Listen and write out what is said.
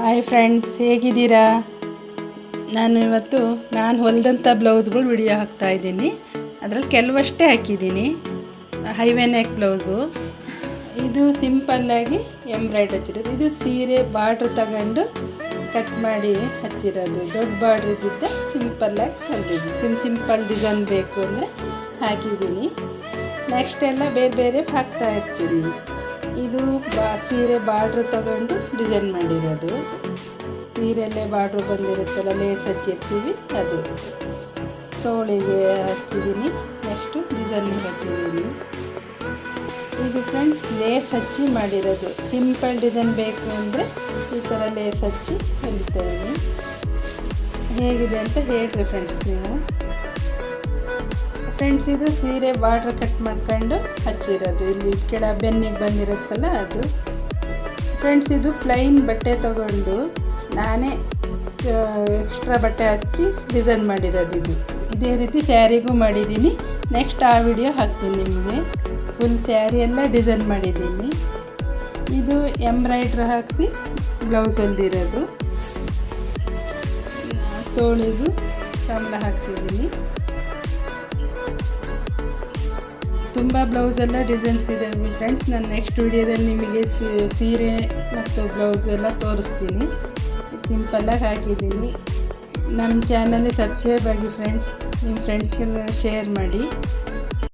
Hi friends, ಹೇಗಿದ್ದೀರಾ? ನಾನು ಹೊಲಿದಂಥ ಬ್ಲೌಸ್ಗಳು video ಹಾಕ್ತಾಯಿದ್ದೀನಿ. ಅದರಲ್ಲಿ ಕೆಲವಷ್ಟೇ ಹಾಕಿದ್ದೀನಿ. Highway neck blouse. ಇದು ಸಿಂಪಲ್ಲಾಗಿ ಎಂಬ್ರಾಯ್ಡ್ರಿ ಹಚ್ಚಿರೋದು. ಇದು ಸೀರೆ ಬಾರ್ಡ್ರ್ ತಗೊಂಡು ಕಟ್ ಮಾಡಿ ಹಚ್ಚಿರೋದು. ದೊಡ್ಡ ಬಾರ್ಡ್ರ್ ಇದ್ದಿದ್ದ ಸಿಂಪಲ್ಲಾಗಿ ಹೊಲಿದಿದ್ದೀನಿ. ಸಿಂಪಲ್ ಡಿಸೈನ್ ಬೇಕು ಅಂದರೆ ಹಾಕಿದ್ದೀನಿ. ನೆಕ್ಸ್ಟ್ ಎಲ್ಲ ಬೇರೆ ಬೇರೆ ಹಾಕ್ತಾ ಇರ್ತೀನಿ. ಇದು ಸೀರೆ ಬಾರ್ಡ್ರ್ ತಗೊಂಡು ಡಿಸೈನ್ ಮಾಡಿರೋದು. ಸೀರೆಯಲ್ಲೇ ಬಾರ್ಡ್ರ್ ಬಂದಿರುತ್ತಲ್ಲ, ಲೇಸ್ ಹಚ್ಚಿರ್ತೀವಿ ಅದು. ತೋಳಿಗೆ ಹಚ್ಚಿದ್ದೀನಿ. ನೆಕ್ಸ್ಟು ಡಿಸೈನಿಗೆ ಹಚ್ಚಿದ್ದೀನಿ. ಇದು ಫ್ರೆಂಡ್ಸ್ ಲೇಸ್ ಹಚ್ಚಿ ಮಾಡಿರೋದು. ಸಿಂಪಲ್ ಡಿಸೈನ್ ಬೇಕು ಅಂದರೆ ಈ ಥರ ಲೇಸ್ ಹಚ್ಚಿ ಹೊಲಿತಾ ಇದ್ದೀನಿ. ಹೇಗಿದೆ ಅಂತ ಹೇಳ್ರಿ ಫ್ರೆಂಡ್ಸ್ ನೀವು. ಫ್ರೆಂಡ್ಸ್, ಇದು ಸೀರೆ ಬಾರ್ಡ್ರ್ ಕಟ್ ಮಾಡ್ಕೊಂಡು ಹಚ್ಚಿರೋದು. ಇಲ್ಲಿ ಕೆಳ ಬೆನ್ನಿಗೆ ಬಂದಿರುತ್ತಲ್ಲ ಅದು. ಫ್ರೆಂಡ್ಸ್, ಇದು ಪ್ಲೈನ್ ಬಟ್ಟೆ ತಗೊಂಡು ನಾನೇ ಎಕ್ಸ್ಟ್ರಾ ಬಟ್ಟೆ ಹಚ್ಚಿ ಡಿಸೈನ್ ಮಾಡಿರೋದು. ಇದೇ ರೀತಿ ಸ್ಯಾರಿಗೂ ಮಾಡಿದ್ದೀನಿ. ನೆಕ್ಸ್ಟ್ ಆ ವಿಡಿಯೋ ಹಾಕ್ತೀನಿ ನಿಮಗೆ. ಫುಲ್ ಸ್ಯಾರಿ ಎಲ್ಲ ಡಿಸೈನ್ ಮಾಡಿದ್ದೀನಿ. ಇದು ಎಂಬ್ರಾಯ್ಡ್ರಿ ಹಾಕಿಸಿ ಬ್ಲೌಸ್ ಹೊಲ್ದಿರೋದು. ತೋಳಿಗೂ ಕಮಲ ಹಾಕ್ಸಿದ್ದೀನಿ. ತುಂಬ ಬ್ಲೌಸೆಲ್ಲ ಡಿಸೈನ್ಸ್ ಇದ್ದಾವೆ ಫ್ರೆಂಡ್ಸ್. ನಾನು ನೆಕ್ಸ್ಟ್ ವಿಡಿಯೋದಲ್ಲಿ ನಿಮಗೆ ಸೀರೆ ಮತ್ತು ಬ್ಲೌಸ್ ಎಲ್ಲ ತೋರಿಸ್ತೀನಿ. ಸಿಂಪಲ್ಲಾಗಿ ಹಾಕಿದ್ದೀನಿ. ನಮ್ಮ ಚಾನಲ್ಗೆ ಸಬ್ಸ್ಕ್ರೈಬ್ ಆಗಿ ಫ್ರೆಂಡ್ಸ್. ನಿಮ್ಮ ಫ್ರೆಂಡ್ಸ್ಗೆಲ್ಲ ಶೇರ್ ಮಾಡಿ.